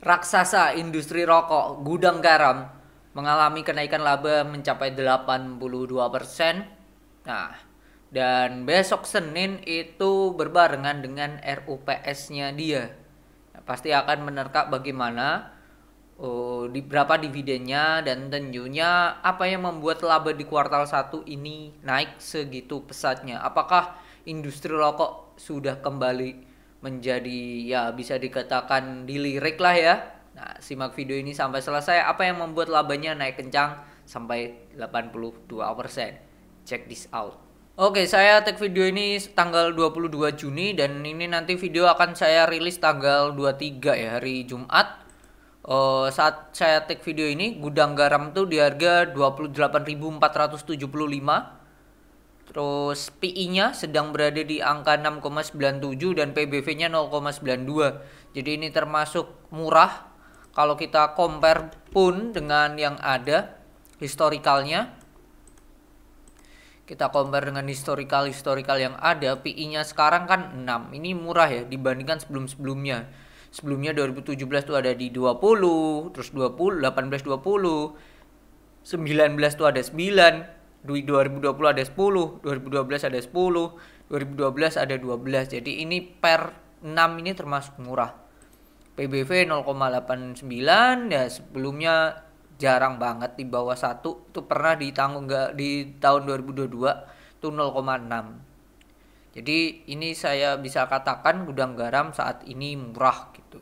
Raksasa industri rokok Gudang Garam mengalami kenaikan laba mencapai 82%. Nah, dan besok Senin itu berbarengan dengan RUPS-nya dia. Nah, pasti akan menerka bagaimana di berapa dividennya dan tentunya apa yang membuat laba di kuartal 1 ini naik segitu pesatnya. Apakah industri rokok sudah kembali menjadi ya bisa dikatakan dilirik lah ya. Nah, simak video ini sampai selesai apa yang membuat labanya naik kencang sampai 82%. Check this out. Oke, saya take video ini tanggal 22 Juni dan ini nanti video akan saya rilis tanggal 23 ya, hari Jumat. Saat saya take video ini gudang garam tuh di harga 28.475. Terus PI-nya sedang berada di angka 6,97 dan PBV-nya 0,92. Jadi ini termasuk murah kalau kita compare pun dengan yang ada historikalnya. Kita compare dengan historical yang ada, PI-nya sekarang kan 6. Ini murah ya dibandingkan sebelum-sebelumnya. Sebelumnya 2017 tuh ada di 20, terus 20, 18 20, 19 tuh ada 9, di 2020 ada 10, 2012 ada 10, 2012 ada 12. Jadi ini per 6 ini termasuk murah. PBV 0,89 ya, sebelumnya jarang banget di bawah 1. Itu pernah ditanggung nggak di tahun 2022 itu 0,6. Jadi ini saya bisa katakan gudang garam saat ini murah gitu.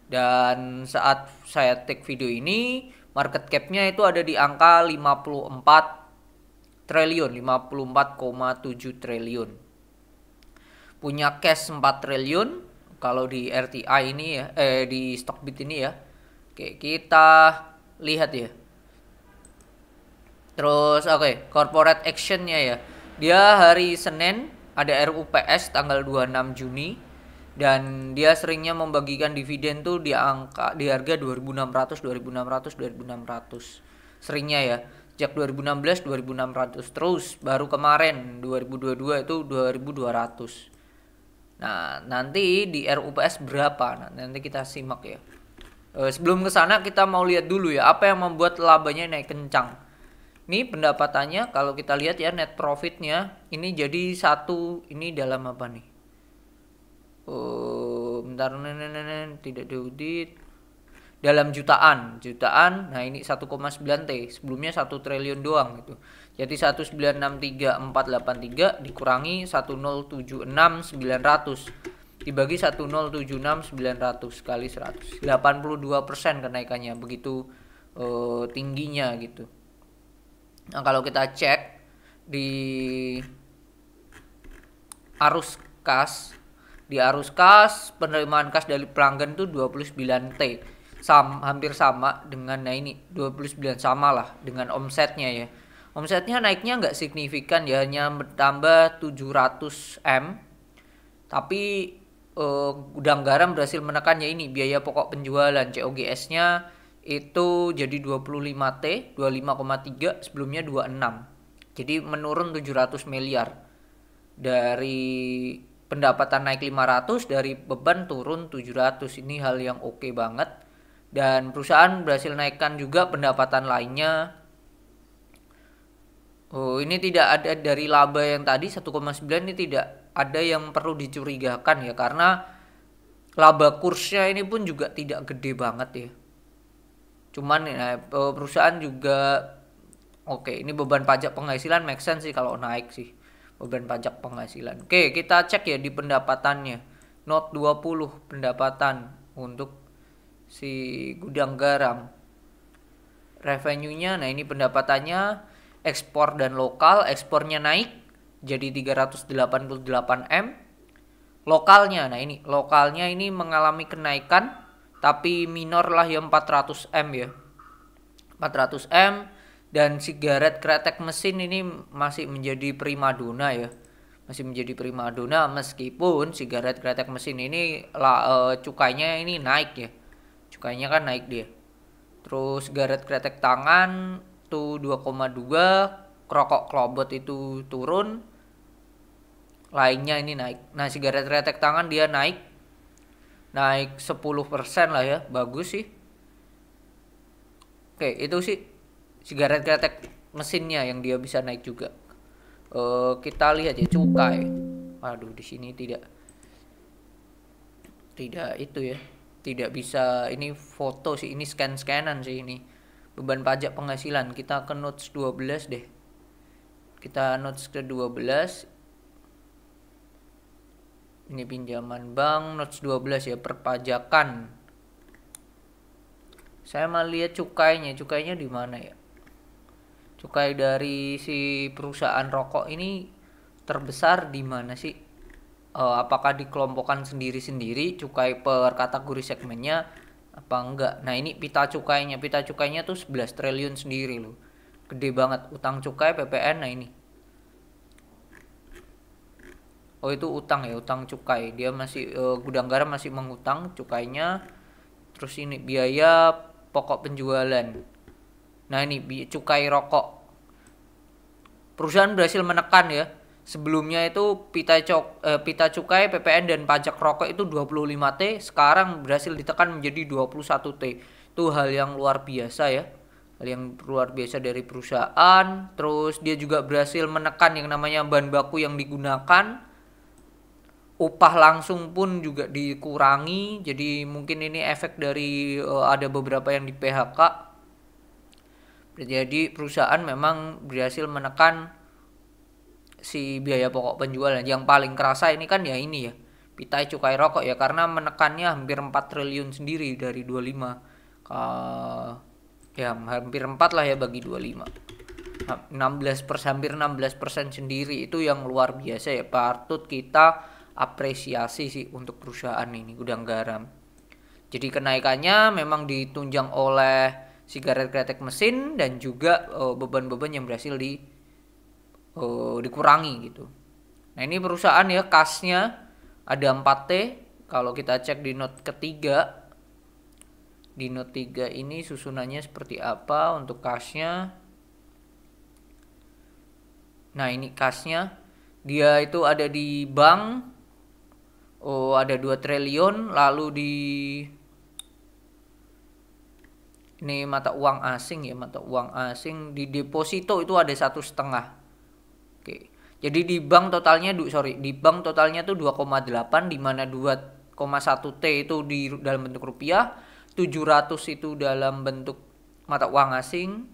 Dan saat saya take video ini market cap-nya itu ada di angka 54 triliun, 54,7 triliun. Punya cash 4 triliun kalau di RTI ini ya, di Stockbit ini ya. Oke, kita lihat ya. Terus oke, corporate action-nya ya. Dia hari Senin ada RUPS tanggal 26 Juni dan dia seringnya membagikan dividen tuh di harga 2600 seringnya ya, sejak 2016 2600, terus baru kemarin 2022 itu 2200. Nah, nanti di RUPS berapa? Nah, nanti kita simak ya. Sebelum ke sana kita mau lihat dulu ya apa yang membuat labanya naik kencang. Ini pendapatannya kalau kita lihat ya, net profitnya ini jadi satu, ini dalam apa nih? Bentar, tidak diaudit. Dalam jutaan. Nah ini 1,9 T. Sebelumnya 1 triliun doang gitu. Jadi 1963483 dikurangi 1076900 dibagi 1076900 kali 100. 82% kenaikannya, begitu tingginya gitu. Nah, kalau kita cek di arus kas, penerimaan kas dari pelanggan tuh 29 T. Hampir sama dengan, nah ini 29 sama lah dengan omsetnya ya. Omsetnya naiknya nggak signifikan ya, hanya bertambah 700 M. Tapi gudang garam berhasil menekannya ini biaya pokok penjualan COGS-nya itu jadi 25 T, 25,3, sebelumnya 26. Jadi menurun 700 miliar. Dari pendapatan naik 500, dari beban turun 700. Ini hal yang oke banget. Dan perusahaan berhasil naikkan juga pendapatan lainnya. Ini tidak ada dari laba yang tadi 1,9, ini tidak ada yang perlu dicurigakan ya, karena laba kursnya ini pun juga tidak gede banget ya. Cuman ya, perusahaan juga oke, ini beban pajak penghasilan make sense sih kalau naik sih. Beban pajak penghasilan. Oke, kita cek ya di pendapatannya. Note 20 pendapatan untuk si gudang garam. Revenue-nya, nah ini pendapatannya ekspor dan lokal. Ekspornya naik jadi 388 M. Lokalnya, nah ini lokalnya ini mengalami kenaikan tapi minor lah ya, 400 M ya. 400 M. Dan sigaret kretek mesin ini masih menjadi primadona ya. Masih menjadi primadona meskipun sigaret kretek mesin ini cukainya ini naik ya. Cukainya kan naik dia. Terus sigaret kretek tangan tuh 2,2, rokok klobot itu turun. Lainnya ini naik. Nah, sigaret kretek tangan dia naik naik 10% lah ya, bagus sih. Oke, itu sih sigaret kretek mesinnya yang dia bisa naik juga. Kita lihat ya cukai. Aduh, di sini tidak itu ya. Tidak bisa ini foto sih, ini scan-scanan sih ini. Beban pajak penghasilan kita ke notes 12 deh. Kita notes ke 12. Ini pinjaman bank notes 12 ya, perpajakan. Saya mau lihat cukainya. Cukainya di mana ya? Cukai dari si perusahaan rokok ini terbesar di mana sih? Apakah dikelompokkan sendiri-sendiri cukai per kategori segmennya apa enggak? Nah, ini pita cukainya. Pita cukainya tuh 11 triliun sendiri loh. Gede banget utang cukai PPN. Nah, ini. Oh, itu utang ya, utang cukai. Dia masih gudang garam masih mengutang cukainya. Terus ini biaya pokok penjualan. Nah, ini cukai rokok. Perusahaan berhasil menekan ya. Sebelumnya itu pita cukai, PPN dan pajak rokok itu 25T, sekarang berhasil ditekan menjadi 21T. Itu hal yang luar biasa ya. Hal yang luar biasa dari perusahaan. Terus dia juga berhasil menekan yang namanya bahan baku yang digunakan. Upah langsung pun juga dikurangi. Jadi mungkin ini efek dari ada beberapa yang di PHK. Jadi perusahaan memang berhasil menekan si biaya pokok penjualan. Yang paling kerasa ini kan ya ini ya, pita cukai rokok ya, karena menekannya hampir 4 triliun sendiri dari 25 ya hampir 4 lah ya bagi 25. 16%, hampir 16% sendiri, itu yang luar biasa ya, patut kita apresiasi sih untuk perusahaan ini gudang garam. Jadi kenaikannya memang ditunjang oleh sigaret kretek mesin dan juga beban-beban yang berhasil dikurangi gitu. Nah, ini perusahaan ya, kasnya ada 4T. Kalau kita cek di note ketiga, di note 3 ini susunannya seperti apa untuk kasnya. Nah, ini kasnya dia itu ada di bank. Ada 2 triliun, lalu di ini mata uang asing ya, mata uang asing di deposito itu ada 1,5. Oke. Jadi di bank totalnya di bank totalnya tuh 2,8, di mana 2,1 T itu di dalam bentuk rupiah, 700 itu dalam bentuk mata uang asing.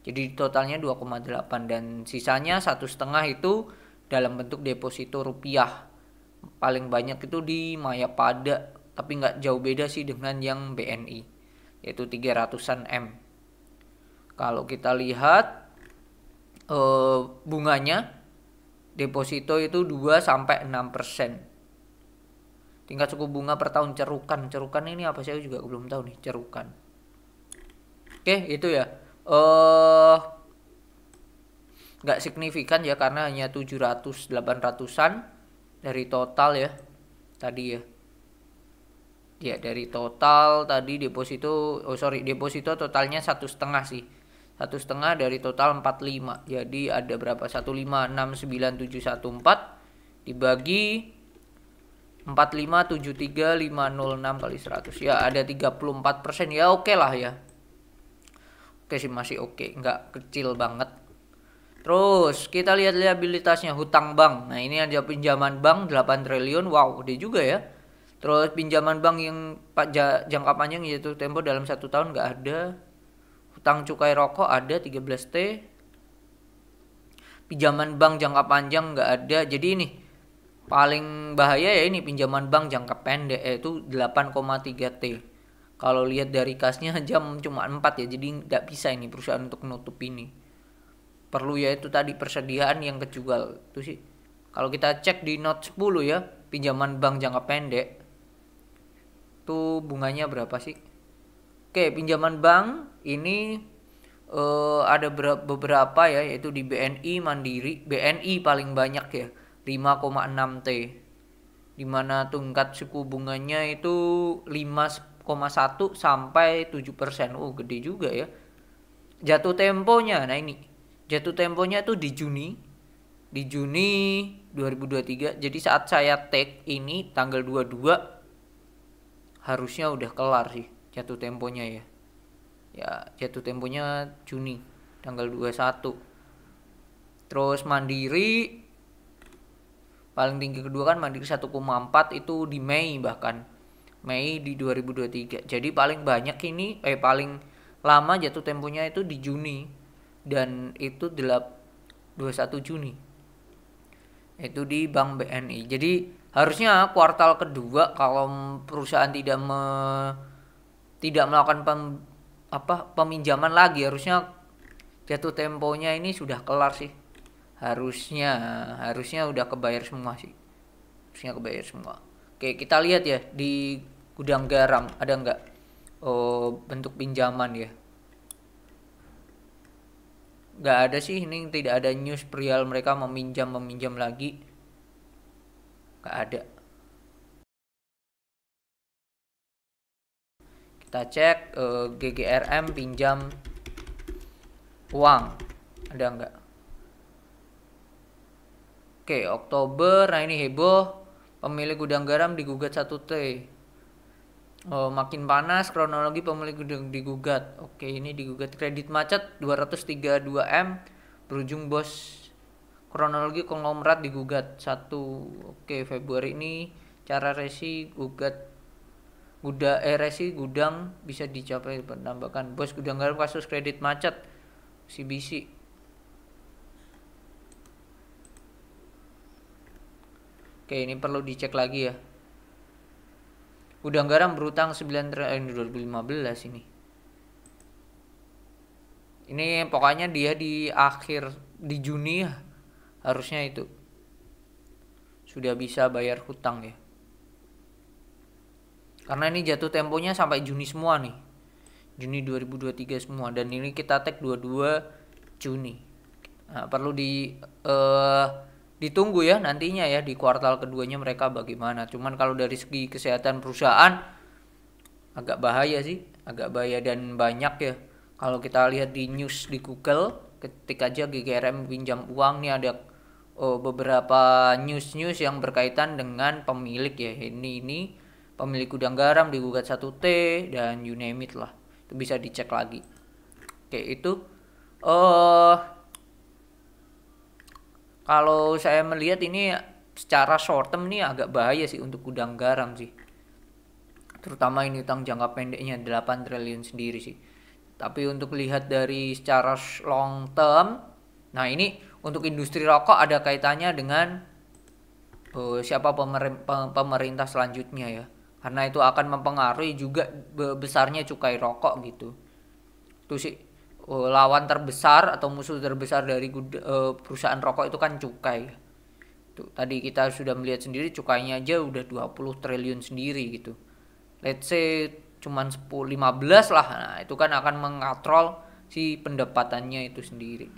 Jadi totalnya 2,8 dan sisanya 1,5 itu dalam bentuk deposito rupiah. Paling banyak itu di Mayapada, tapi nggak jauh beda sih dengan yang BNI, yaitu 300-an M. Kalau kita lihat bunganya deposito itu 2-6%. Tingkat suku bunga per tahun cerukan ini apa, saya juga belum tahu nih cerukan. Oke, itu ya. Nggak signifikan ya, karena hanya 700-800-an dari total ya tadi ya. Ya, dari total tadi deposito totalnya 1,5 sih. 1,5 dari total 45. Jadi ada berapa? 1569714 dibagi 4573506 kali 100. Ya, ada 34%. Ya, oke lah ya. Oke sih, masih oke, nggak kecil banget. Terus kita lihat liabilitasnya, hutang bank. Nah, ini ada pinjaman bank 8 triliun. Wow, gede juga ya. Terus pinjaman bank yang jangka panjang yaitu tempo dalam 1 tahun nggak ada. Hutang cukai rokok ada 13T. Pinjaman bank jangka panjang nggak ada. Jadi ini paling bahaya ya, ini pinjaman bank jangka pendek itu 8,3T. Kalau lihat dari kasnya jam cuma 4 ya. Jadi nggak bisa ini perusahaan untuk menutup ini. Perlu ya itu tadi persediaan yang kejual itu sih. Kalau kita cek di note 10 ya, pinjaman bank jangka pendek tuh bunganya berapa sih? Oke, pinjaman bank ini ada beberapa ya, yaitu di BNI, Mandiri. BNI paling banyak ya, 5,6T. Dimana tingkat suku bunganya itu 5,1 sampai 7%. Gede juga ya. Jatuh temponya, nah ini jatuh temponya tuh di Juni 2023. Jadi saat saya take ini tanggal 22 harusnya udah kelar sih jatuh temponya ya. Ya, jatuh temponya Juni tanggal 21. Terus Mandiri paling tinggi kedua kan Mandiri 1,4 itu di Mei, bahkan Mei di 2023. Jadi paling banyak ini paling lama jatuh temponya itu di Juni, dan itu 21 Juni. Itu di Bank BNI. Jadi harusnya kuartal kedua kalau perusahaan tidak melakukan peminjaman lagi, harusnya jatuh temponya ini sudah kelar sih. Harusnya udah kebayar semua sih. Harusnya kebayar semua. Oke, kita lihat ya di gudang garam ada nggak bentuk pinjaman ya. Nggak ada sih, ini tidak ada news perihal mereka meminjam lagi. Nggak ada. Kita cek GGRM pinjam uang ada nggak. Oke, Oktober, nah ini heboh, pemilik gudang garam digugat 1T. Makin panas, kronologi pemilik gudang digugat. Oke, ini digugat kredit macet 232M berujung bos. Kronologi konglomerat digugat 1. Oke, Februari ini cara resi gugat resi gudang bisa dicapai, penambahkan bos gudang garam kasus kredit macet CBC. Oke, ini perlu dicek lagi ya. Gudang garam berutang 9 triliun 2015 ini. Ini pokoknya dia di Juni ya, harusnya itu sudah bisa bayar hutang ya. Karena ini jatuh temponya sampai Juni semua nih. Juni 2023 semua, dan ini kita tag 22 Juni. Nah, perlu ditunggu ya nantinya ya di kuartal keduanya mereka bagaimana. Cuman kalau dari segi kesehatan perusahaan agak bahaya sih, agak bahaya dan banyak ya. Kalau kita lihat di news di Google, ketik aja GGRM pinjam uang nih ada beberapa news yang berkaitan dengan pemilik ya. Ini pemilik gudang garam digugat 1T dan you name it lah. Itu bisa dicek lagi. Oke, itu kalau saya melihat ini secara short term ini agak bahaya sih untuk gudang garam sih. Terutama ini utang jangka pendeknya 8 triliun sendiri sih. Tapi untuk lihat dari secara long term, nah ini untuk industri rokok ada kaitannya dengan siapa pemerintah selanjutnya ya. Karena itu akan mempengaruhi juga besarnya cukai rokok gitu. Itu sih lawan terbesar atau musuh terbesar dari perusahaan rokok itu kan cukai. Tuh, tadi kita sudah melihat sendiri cukainya aja udah 20 triliun sendiri gitu. Let's say cuman 10-15 lah. Nah, itu kan akan mengatrol si pendapatannya itu sendiri.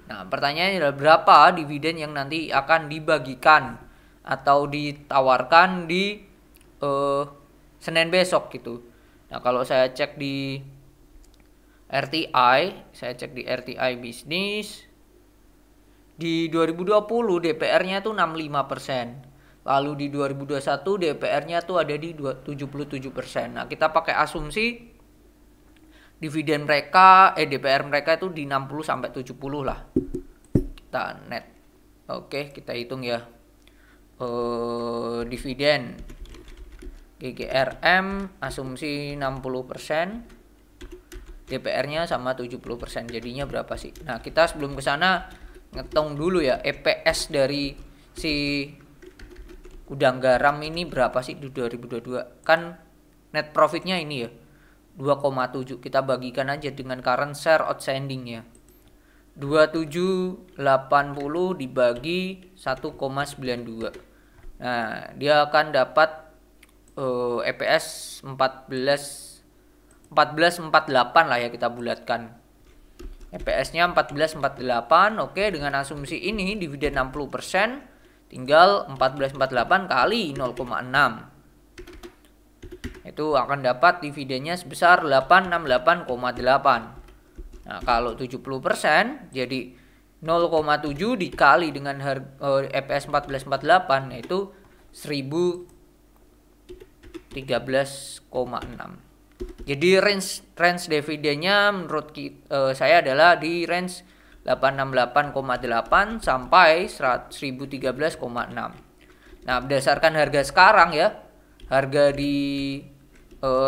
Nah, pertanyaannya adalah berapa dividen yang nanti akan dibagikan atau ditawarkan di Senin besok gitu. Nah, kalau saya cek di RTI bisnis di 2020 DPR-nya tuh 65%. Lalu di 2021 DPR-nya tuh ada di 77%. Nah, kita pakai asumsi dividen mereka DPR mereka itu di 60 sampai 70 lah. Kita net. Oke, kita hitung ya. Dividen GGRM asumsi 60%, DPR-nya sama 70%, jadinya berapa sih? Nah, kita sebelum ke sana ngitung dulu ya EPS dari si gudang garam ini berapa sih di 2022? Kan net profitnya ini ya 2,7. Kita bagikan aja dengan current share outstanding ya. 2780 dibagi 1,92. Nah, dia akan dapat EPS 1448 lah ya, kita bulatkan. EPS-nya 1448. Oke, dengan asumsi ini dividen 60%, tinggal 1448 kali 0,6. Itu akan dapat dividennya sebesar 868,8. Nah, kalau 70% jadi 0,7 dikali dengan EPS 1448 yaitu 1000 13,6. Jadi range dividennya menurut saya adalah di range 868,8 sampai 1013,6. Nah, berdasarkan harga sekarang ya, harga di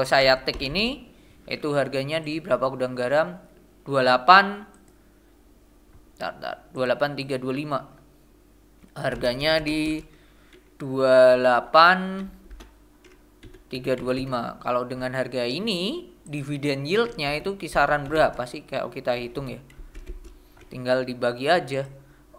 saya take ini itu harganya di berapa gudang garam? 28325. Harganya di 28325. Kalau dengan harga ini dividen yieldnya itu kisaran berapa sih kalau kita hitung ya? Tinggal dibagi aja.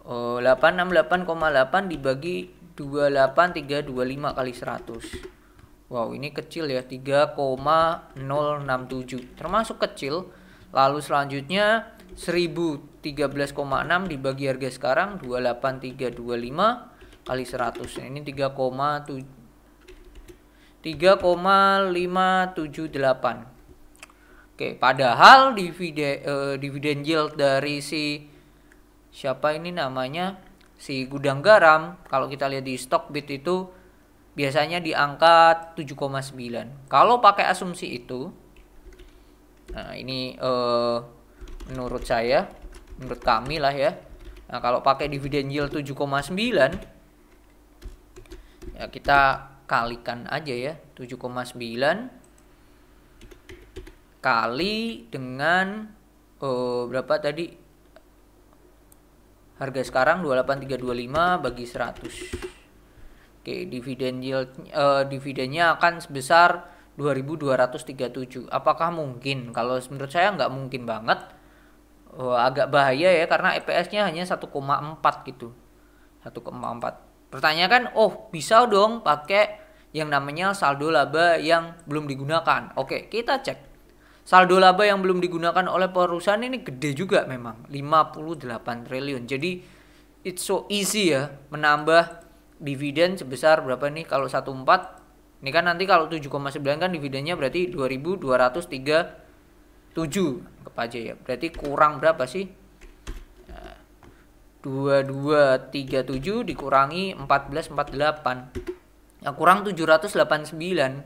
868,8 dibagi 28325 kali 100. Wow, ini kecil ya, 3,067. Termasuk kecil. Lalu selanjutnya 1013,6 dibagi harga sekarang 28325 kali 100. Ini 3,578. Oke, padahal dividen yield dari siapa ini namanya, si gudang garam, kalau kita lihat di Stockbit itu biasanya di angka 7,9. Kalau pakai asumsi itu, nah ini menurut saya, menurut kami lah ya. Nah, kalau pakai dividen yield 7,9, ya kita kalikan aja ya, 7,9 kali dengan berapa tadi? Harga sekarang 28325 bagi 100. Oke, dividennya akan sebesar 2237. Apakah mungkin? Kalau menurut saya nggak mungkin banget. Agak bahaya ya, karena EPS-nya hanya 1,4 gitu. 1,4. Pertanyaan kan, bisa dong pakai yang namanya saldo laba yang belum digunakan. Oke, kita cek. Saldo laba yang belum digunakan oleh perusahaan ini gede juga memang, 58 triliun. Jadi it's so easy ya menambah dividen sebesar berapa nih kalau 14. Ini kan nanti kalau 7,9 kan dividennya berarti 2237 anggap aja ya. Berarti kurang berapa sih? 2237 dikurangi 1448. Nah, kurang 789.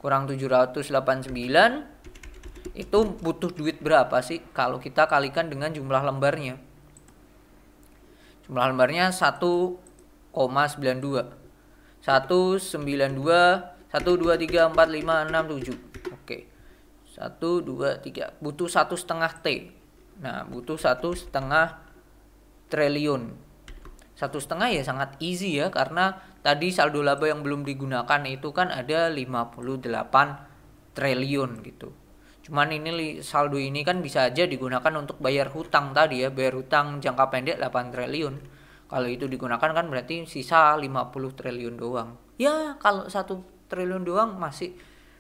Kurang 789 itu butuh duit berapa sih kalau kita kalikan dengan jumlah lembarnya? Jumlah lembarnya 1,92. 192 1 2 3 4 5 6 7. Oke. 1 2 3 butuh 1,5 T. Nah, butuh 1,5 triliun. 1,5 ya sangat easy ya, karena tadi saldo laba yang belum digunakan itu kan ada 58 triliun gitu. Cuman ini saldo ini kan bisa aja digunakan untuk bayar hutang tadi ya, bayar hutang jangka pendek 8 triliun. Kalau itu digunakan kan berarti sisa 50 triliun doang. Ya, kalau 1 triliun doang masih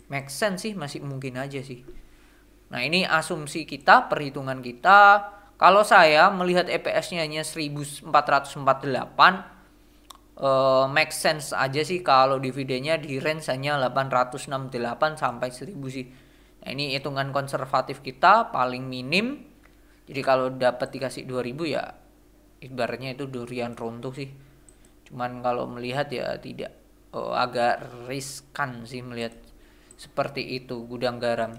make sense sih, masih mungkin aja sih. Nah, ini asumsi kita, perhitungan kita. Kalau saya melihat EPS-nya hanya 1448, make sense aja sih kalau dividennya di range hanya 868 sampai 1000 sih. Nah, ini hitungan konservatif kita paling minim. Jadi kalau dapat dikasih 2000 ya ibaratnya itu durian runtuh sih. Cuman kalau melihat ya tidak, agak riskan sih melihat seperti itu gudang garam.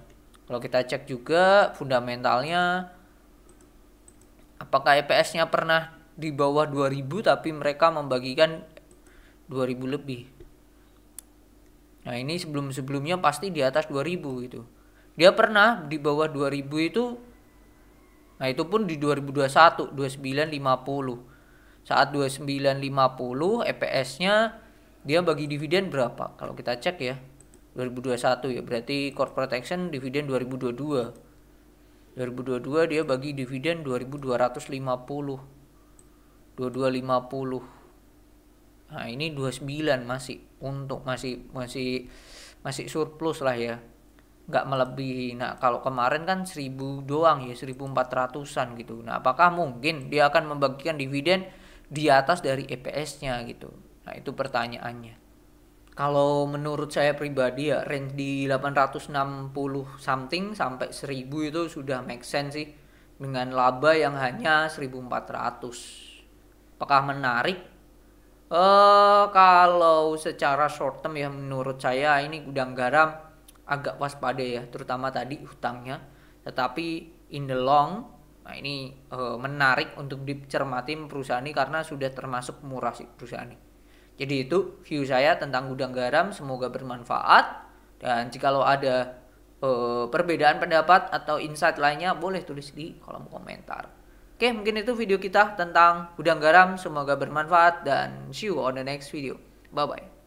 Kalau kita cek juga fundamentalnya, apakah EPS-nya pernah di bawah 2000 tapi mereka membagikan 2000 lebih. Nah, ini sebelum-sebelumnya pasti di atas 2000 gitu. Dia pernah di bawah 2000 itu. Nah, itu pun di 2021 2950. Saat 2950 EPS-nya dia bagi dividen berapa? Kalau kita cek ya 2021 ya, berarti corporate action dividen 2022. 2022 dia bagi dividen 2250. 2250. Nah, ini 29 masih untung, masih surplus lah ya. Nggak melebihi. Nah, kalau kemarin kan 1000 doang ya, 1400-an gitu. Nah, apakah mungkin dia akan membagikan dividen di atas dari EPS-nya gitu? Nah, itu pertanyaannya. Kalau menurut saya pribadi ya, range di 860 something sampai 1000 itu sudah make sense sih, dengan laba yang hanya 1400. Apakah menarik? Kalau secara short term ya menurut saya ini gudang garam agak waspada ya, terutama tadi hutangnya. Tetapi in the long, nah ini menarik untuk dicermati perusahaan ini karena sudah termasuk murah sih perusahaan ini. Jadi itu view saya tentang gudang garam, semoga bermanfaat. Dan jikalau ada perbedaan pendapat atau insight lainnya boleh tulis di kolom komentar. Oke, mungkin itu video kita tentang gudang garam. Semoga bermanfaat dan see you on the next video. Bye-bye.